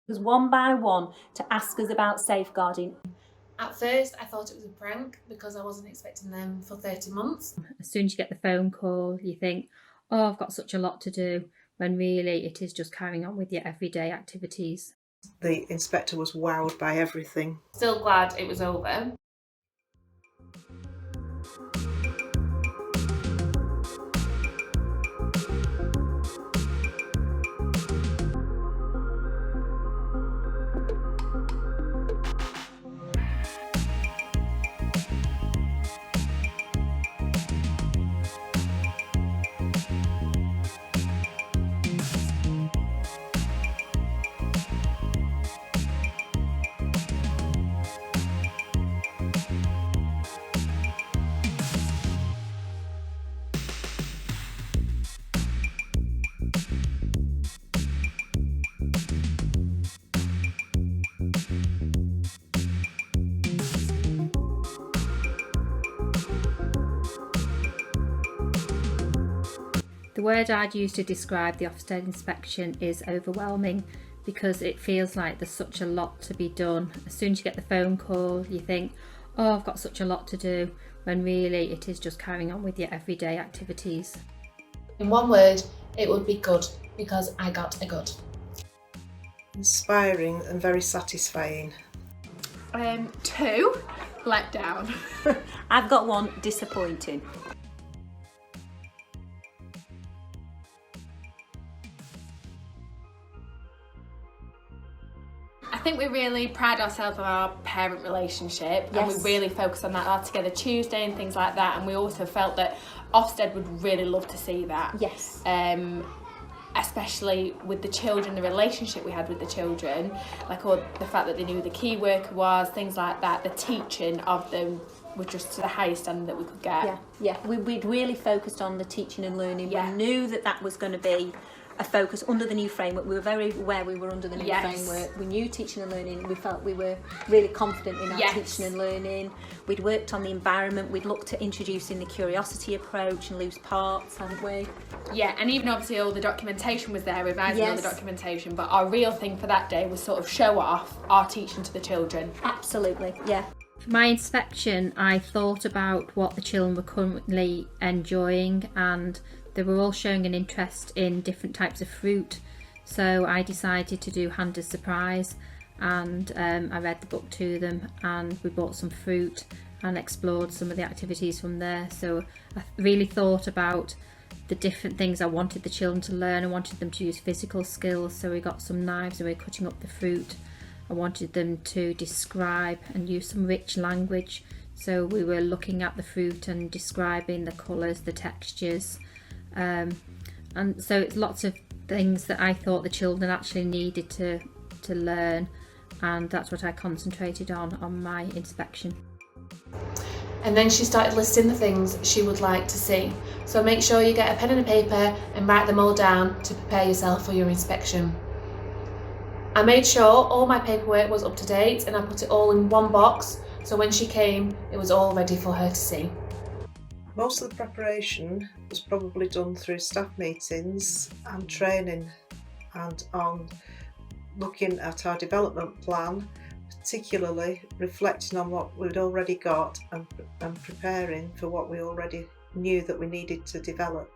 Was one by one to ask us about safeguarding. At first, I thought it was a prank because I wasn't expecting them for 30 months. As soon as you get the phone call, you think, oh, I've got such a lot to do, when really it is just carrying on with your everyday activities. The inspector was wowed by everything. Still glad it was over. The word I'd use to describe the Ofsted inspection is overwhelming, because it feels like there's such a lot to be done. As soon as you get the phone call, you think, oh, I've got such a lot to do, when really it is just carrying on with your everyday activities. In one word, it would be good, because I got a good. Inspiring and very satisfying. 2, let down. I've got 1, disappointing. I think we really pride ourselves on our parent relationship, and we Yes. really focus on that, our Together Tuesday and things like that, and we also felt that Ofsted would really love to see that. Yes. Especially with the children, the relationship we had with the children, like all the fact that they knew who the key worker was, things like that, the teaching of them was just to the highest standard that we could get. We'd really focused on the teaching and learning. Yeah. We knew that was going to be a focus under the new framework. We were very aware we were under the new Yes. framework. We knew teaching and learning. We felt we were really confident in our Yes. teaching and learning. We'd worked on the environment. We'd looked at introducing the curiosity approach and loose parts, hadn't we? Yeah, and even obviously all the documentation was there, revising all the Yes. documentation, but our real thing for that day was sort of show off our teaching to the children. Absolutely, yeah. For my inspection, I thought about what the children were currently enjoying, and they were all showing an interest in different types of fruit. So I decided to do Hand as Surprise, and I read the book to them, and we bought some fruit and explored some of the activities from there. So I really thought about the different things I wanted the children to learn. I wanted them to use physical skills, so we got some knives and we were cutting up the fruit. I wanted them to describe and use some rich language, so we were looking at the fruit and describing the colours, the textures, and so it's lots of things that I thought the children actually needed to learn, and that's what I concentrated on my inspection. And then she started listing the things she would like to see. So make sure you get a pen and a paper and write them all down to prepare yourself for your inspection. I made sure all my paperwork was up to date and I put it all in one box, so when she came, it was all ready for her to see. Most of the preparation was probably done through staff meetings and training, and on looking at our development plan, particularly reflecting on what we'd already got and preparing for what we already knew that we needed to develop.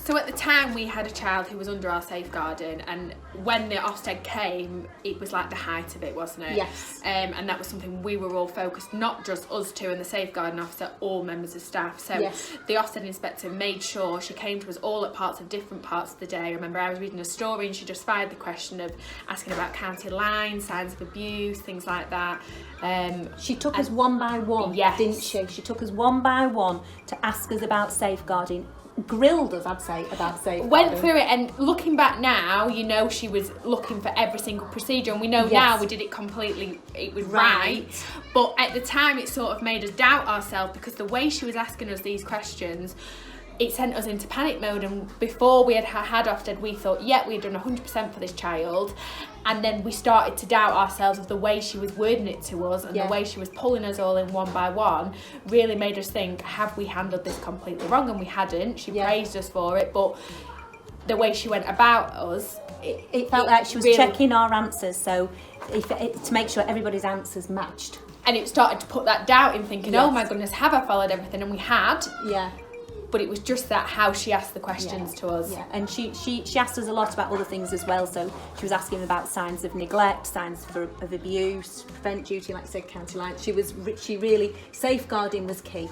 So at the time we had a child who was under our safeguarding, and when the Ofsted came, it was like the height of it, wasn't it? Yes. And that was something we were all focused, not just us two and the safeguarding officer, all members of staff. So Yes. the Ofsted inspector made sure she came to us all at different parts of the day. I remember I was reading a story and she just fired the question of asking about county lines, signs of abuse, things like that. She took us one by one, Yes. didn't she? She took us one by one to ask us about safeguarding. Grilled us, I'd say, about safeguarding. Went through it, and looking back now, you know, she was looking for every single procedure, and we know Yes. now we did it completely, it was right. But at the time it sort of made us doubt ourselves, because the way she was asking us these questions, it sent us into panic mode, and before we had Ofsted, we thought, yeah, we'd done 100% for this child, and then we started to doubt ourselves of the way she was wording it to us, and the way she was pulling us all in one by one really made us think, have we handled this completely wrong? And we hadn't. She praised us for it, but the way she went about us, it felt like she was really checking our answers, so to make sure everybody's answers matched. And it started to put that doubt in, thinking, oh my goodness, have I followed everything? And we had. Yeah. But it was just that how she asked the questions to us. Yeah, and she asked us a lot about other things as well. So she was asking about signs of neglect, signs of abuse, prevent duty, like I said, county line. She really, safeguarding was key.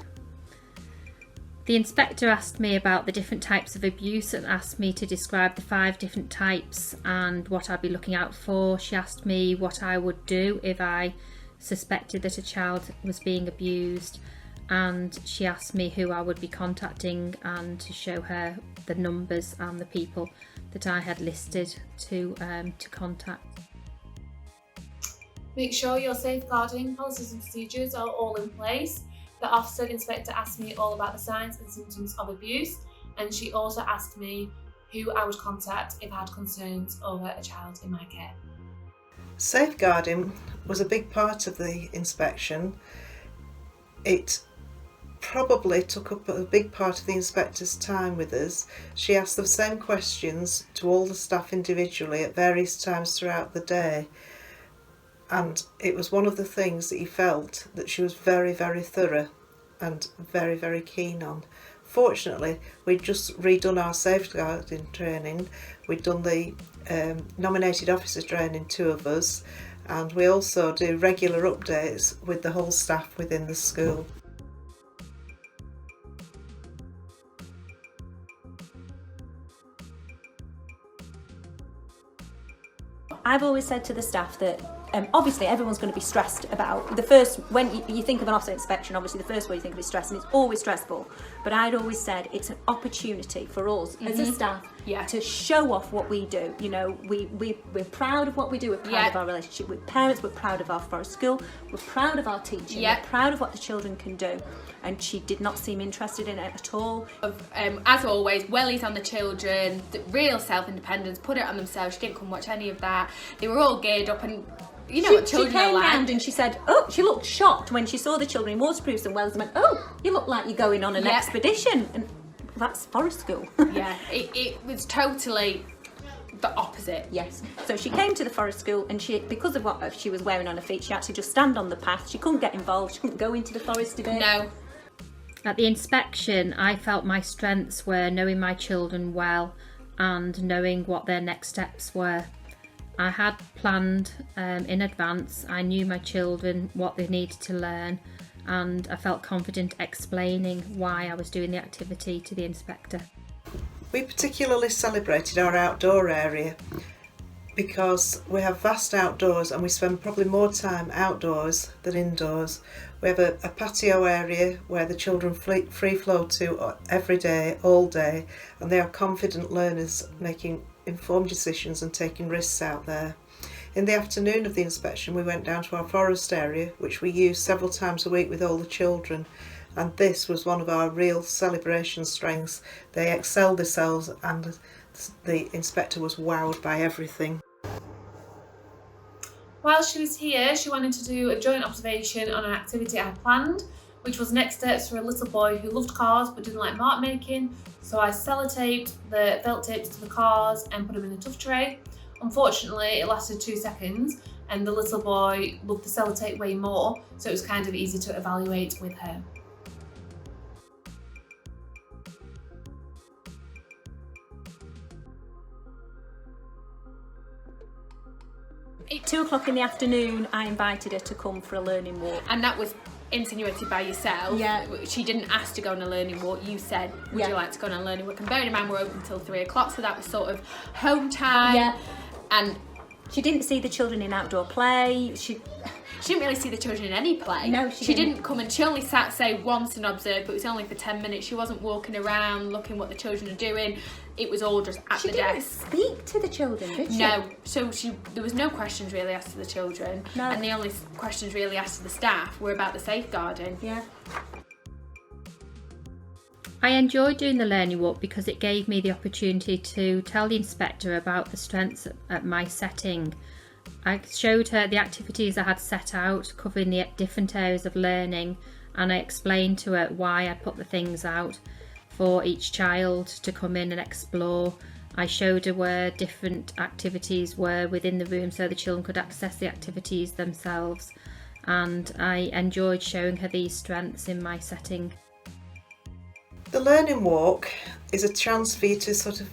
The inspector asked me about the different types of abuse and asked me to describe the 5 different types and what I'd be looking out for. She asked me what I would do if I suspected that a child was being abused, and she asked me who I would be contacting and to show her the numbers and the people that I had listed to contact. Make sure your safeguarding policies and procedures are all in place. The Ofsted inspector asked me all about the signs and symptoms of abuse, and she also asked me who I would contact if I had concerns over a child in my care. Safeguarding was a big part of the inspection. It probably took up a big part of the inspector's time with us. She asked the same questions to all the staff individually at various times throughout the day, and it was one of the things that he felt that she was very, very thorough and very, very keen on. Fortunately, we'd just redone our safeguarding training. We'd done the nominated officer training, 2 of us, and we also do regular updates with the whole staff within the school. I've always said to the staff that obviously everyone's going to be stressed about the first, when you think of an Ofsted inspection, obviously the first way you think of is stress, and it's always stressful, but I'd always said it's an opportunity for us as a staff to show off what we do. You know, we're proud of what we do, we're proud of our relationship with parents, we're proud of our forest school, we're proud of our teaching, we're proud of what the children can do, and she did not seem interested in it at all. As always, wellies on the children, the real self-independence, put it on themselves. She didn't come watch any of that. They were all geared up, and you know what children are like. She came round and she said, she looked shocked when she saw the children in waterproofs and wellies and went, you look like you're going on an expedition. And that's forest school. It was totally the opposite. Yes. So she came to the forest school, and because of what she was wearing on her feet, she had to just stand on the path. She couldn't get involved. She couldn't go into the forest a bit. No. At the inspection, I felt my strengths were knowing my children well and knowing what their next steps were. I had planned in advance. I knew my children, what they needed to learn, and I felt confident explaining why I was doing the activity to the inspector. We particularly celebrated our outdoor area because we have vast outdoors and we spend probably more time outdoors than indoors. We have a patio area where the children free flow to every day, all day, and they are confident learners making informed decisions and taking risks out there. In the afternoon of the inspection, we went down to our forest area, which we use several times a week with all the children, and this was one of our real celebration strengths. They excelled themselves, and the inspector was wowed by everything. While she was here, she wanted to do a joint observation on an activity I planned, which was next steps for a little boy who loved cars but didn't like mark making. So I sellotaped the felt tips to the cars and put them in a tuff tray. Unfortunately, it lasted 2 seconds, and the little boy loved the sellotape way more, so it was kind of easy to evaluate with her. At 2 o'clock in the afternoon, I invited her to come for a learning walk. And that was insinuated by yourself. Yeah. She didn't ask to go on a learning walk. You said, would you like to go on a learning walk? And bearing in mind, we're open till 3 o'clock, so that was sort of home time. Yeah. And she didn't see the children in outdoor play. She didn't really see the children in any play. No, she didn't come, and she only sat, say, once and observed, but it was only for 10 minutes. She wasn't walking around looking what the children are doing. It was all just at the desk. She didn't speak to the children, did she? No. So there was no questions really asked to the children. No. And the only questions really asked to the staff were about the safeguarding. Yeah. I enjoyed doing the learning walk because it gave me the opportunity to tell the inspector about the strengths at my setting. I showed her the activities I had set out, covering the different areas of learning, and I explained to her why I put the things out for each child to come in and explore. I showed her where different activities were within the room so the children could access the activities themselves, and I enjoyed showing her these strengths in my setting. The learning walk is a chance for you to sort of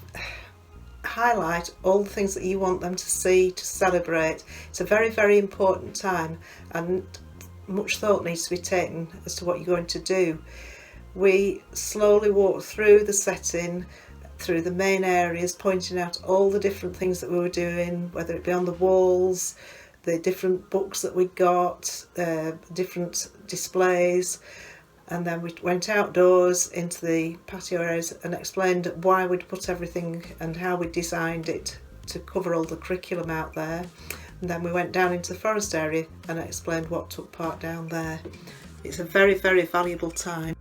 highlight all the things that you want them to see, to celebrate. It's a very, very important time, and much thought needs to be taken as to what you're going to do. We slowly walked through the setting, through the main areas, pointing out all the different things that we were doing, whether it be on the walls, the different books that we got, different displays. And then we went outdoors into the patio areas and explained why we'd put everything and how we designed it to cover all the curriculum out there. And then we went down into the forest area and explained what took part down there. It's a very, very valuable time.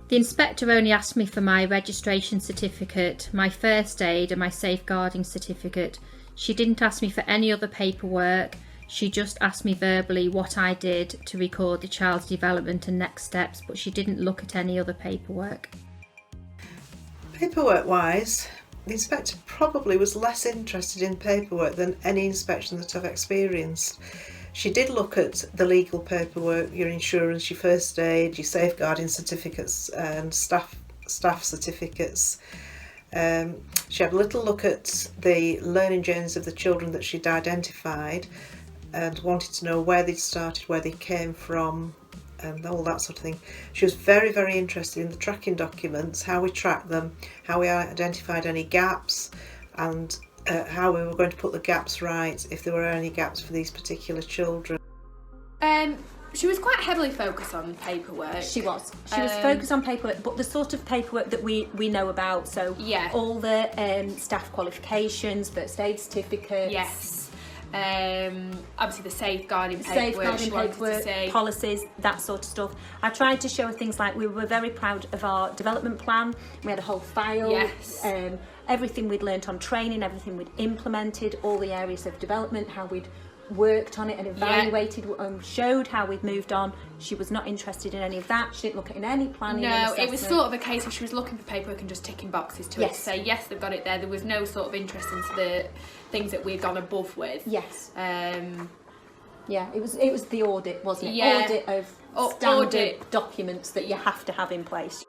The inspector only asked me for my registration certificate, my first aid and my safeguarding certificate. She didn't ask me for any other paperwork. She just asked me verbally what I did to record the child's development and next steps, but she didn't look at any other paperwork. Paperwork wise, the inspector probably was less interested in paperwork than any inspection that I've experienced. She did look at the legal paperwork, your insurance, your first aid, your safeguarding certificates and staff certificates. She had a little look at the learning journeys of the children that she'd identified and wanted to know where they'd started, where they came from and all that sort of thing. She was very, very interested in the tracking documents, how we tracked them, how we identified any gaps, and how we were going to put the gaps right, if there were any gaps for these particular children. She was quite heavily focused on paperwork. She was focused on paperwork, but the sort of paperwork that we know about. So yeah, all the staff qualifications, first aid certificates. Yes. Obviously the safeguarding paperwork, policies, that sort of stuff. I tried to show her things like we were very proud of our development plan. We had a whole file. Yes. Everything we'd learnt on training, everything we'd implemented, all the areas of development, how we'd worked on it and evaluated and showed how we'd moved on. She was not interested in any of that. She didn't look at any planning. No, it was sort of a case of she was looking for paperwork and just ticking boxes to it to say yes, they've got it there. There was no sort of interest into the things that we'd gone above with. Yes. Yeah, it was the audit, wasn't it? Yeah. Audit of standard documents that you have to have in place.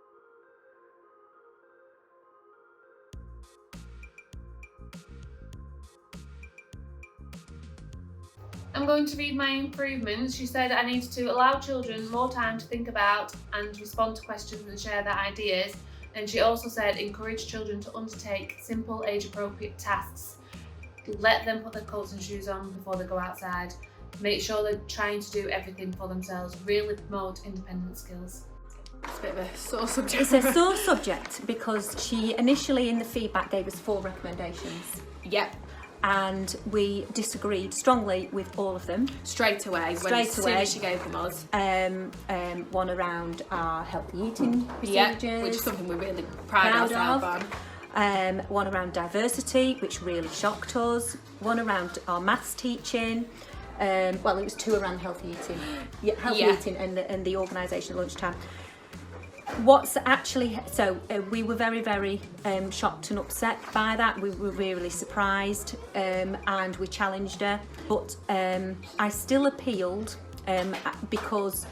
I'm going to read my improvements. She said I needed to allow children more time to think about and respond to questions and share their ideas. And she also said encourage children to undertake simple age-appropriate tasks. Let them put their coats and shoes on before they go outside. Make sure they're trying to do everything for themselves. Really promote independent skills. It's a bit of a sore subject. It's a sore subject because she initially in the feedback gave us 4 recommendations. Yep. And we disagreed strongly with all of them. Straight away. As soon as she gave them us. One around our healthy eating procedures. Which is something we really pride ourselves on. One around diversity, which really shocked us. One around our maths teaching. Well, it was 2 around healthy eating. Eating and the organisation at lunchtime. What's actually, we were very, very shocked and upset by that. We were really surprised and we challenged her. But I still appealed because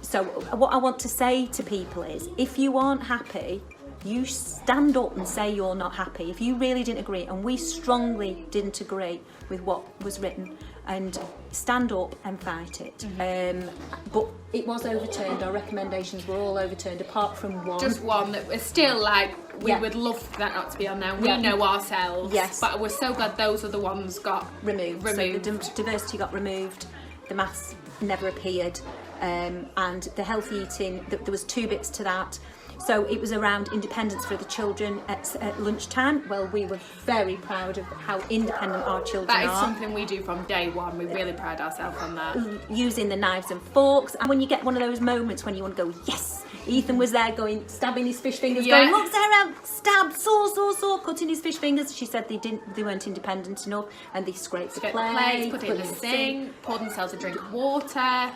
so what I want to say to people is, if you aren't happy, you stand up and say you're not happy. If you really didn't agree, and we strongly didn't agree with what was written, and stand up and fight it. Mm-hmm. But it was overturned. Our recommendations were all overturned apart from one. Just one that was still like, we would love that not to be on there. We know ourselves. Yes. But we're so glad those other ones got removed. So the diversity got removed, the maths never appeared, and the healthy eating, there was 2 bits to that. So it was around independence for the children at lunchtime. Well, we were very proud of how independent our children That is are. something we do from day one. We really pride ourselves on that. Using the knives and forks. And when you get one of those moments when you want to go, yes! Ethan was there going, stabbing his fish fingers, Yeah. going, look, Sarah, stab, saw, cutting his fish fingers. She said they weren't independent enough, and they scraped the Get the plate, plates, put it in the sink, poured themselves a drink of water.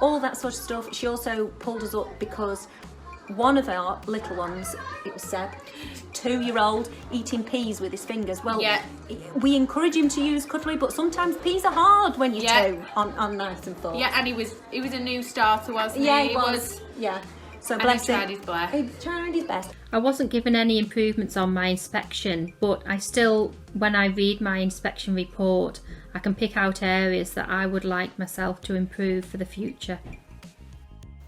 all that sort of stuff. She also pulled us up because one of our little ones, it was Seb, 2-year-old, eating peas with his fingers. Well, Yeah. we encourage him to use cutlery, but sometimes peas are hard when you're Yeah. 2 on knives and forks. Yeah, and he was a new starter, wasn't he? Yeah, he was. Yeah. So And bless he him. tried his best. He tried his best. I wasn't given any improvements on my inspection, but I still, when I read my inspection report, I can pick out areas that I would like myself to improve for the future.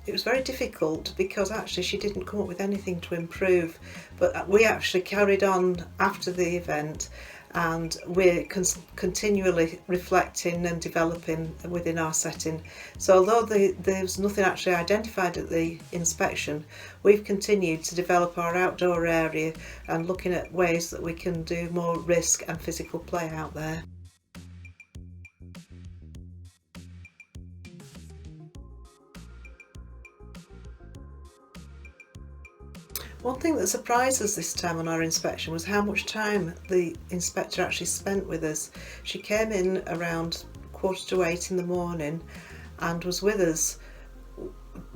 It was very difficult because actually she didn't come up with anything to improve, but we actually carried on after the event, and we're continually reflecting and developing within our setting. So although there was nothing actually identified at the inspection, we've continued to develop our outdoor area and looking at ways that we can do more risk and physical play out there. One thing that surprised us this time on our inspection was how much time the inspector actually spent with us. She came in around 7:45 in the morning and was with us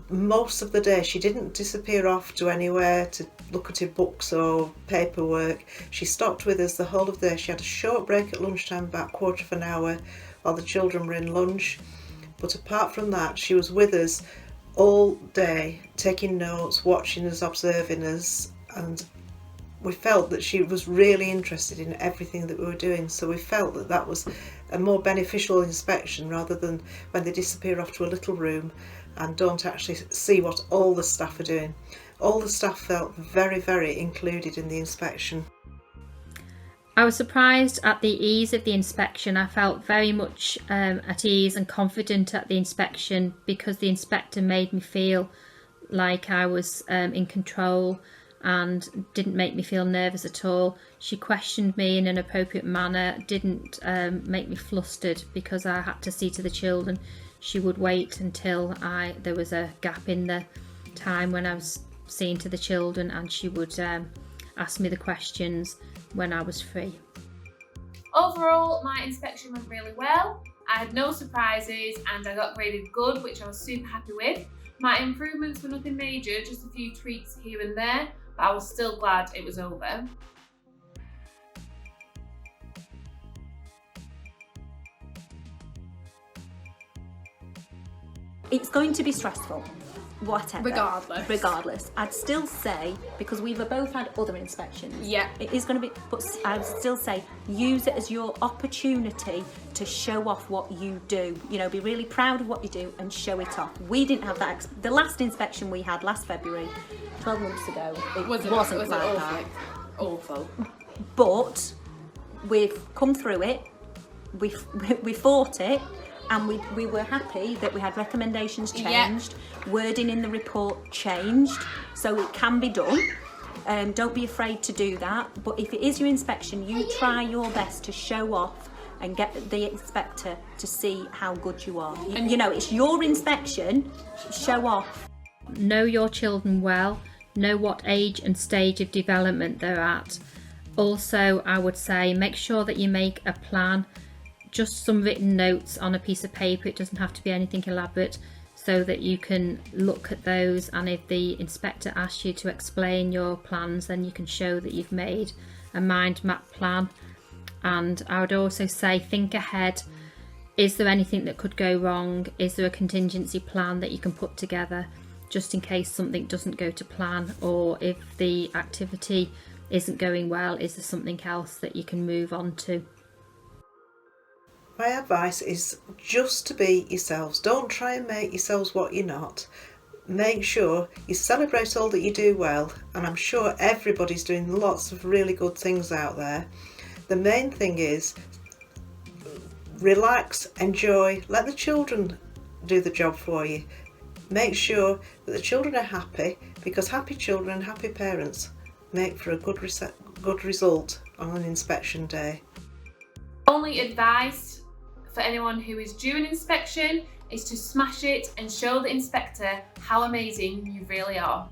most of the day. She didn't disappear off to anywhere to look at her books or paperwork. She stopped with us the whole of the day. She had a short break at lunchtime, about 1/4 of an hour, while the children were in lunch. But apart from that, she was with us all day, taking notes, watching us, observing us, and we felt that she was really interested in everything that we were doing. So we felt that that was a more beneficial inspection rather than when they disappear off to a little room and don't actually see what all the staff are doing. All the staff felt very, very included in the inspection. I was surprised at the ease of the inspection. I felt very much at ease and confident at the inspection because the inspector made me feel like I was in control and didn't make me feel nervous at all. She questioned me in an appropriate manner, didn't make me flustered because I had to see to the children. She would wait until there was a gap in the time when I was seeing to the children, and she would ask me the questions when I was free. Overall, my inspection went really well. I had no surprises and I got graded good, which I was super happy with. My improvements were nothing major, just a few tweaks here and there, but I was still glad it was over. It's going to be stressful, whatever. Regardless. I'd still say, because we've both had other inspections, Yeah. it is going to be, but I'd still say use it as your opportunity to show off what you do. You know, be really proud of what you do and show it off. We didn't have that. The last inspection we had last February, 12 months ago, it wasn't like that. Awful. But we've come through it, we fought it, and we were happy that we had recommendations changed, wording in the report changed, so it can be done. Don't be afraid to do that, but if it is your inspection, you try your best to show off and get the inspector to see how good you are. You know, it's your inspection, show off. Know your children well, know what age and stage of development they're at. Also, I would say make sure that you make a plan, just some written notes on a piece of paper. It doesn't have to be anything elaborate, so that you can look at those, and if the inspector asks you to explain your plans, then you can show that you've made a mind map plan. And I would also say think ahead. Is there anything that could go wrong? Is there a contingency plan that you can put together just in case something doesn't go to plan, or if the activity isn't going well, is there something else that you can move on to? My advice is just to be yourselves. Don't try and make yourselves what you're not. Make sure you celebrate all that you do well, and I'm sure everybody's doing lots of really good things out there. The main thing is relax, enjoy, let the children do the job for you. Make sure that the children are happy because happy children, happy parents make for a good result on an inspection day. Only advice for anyone who is due an inspection is to smash it and show the inspector how amazing you really are.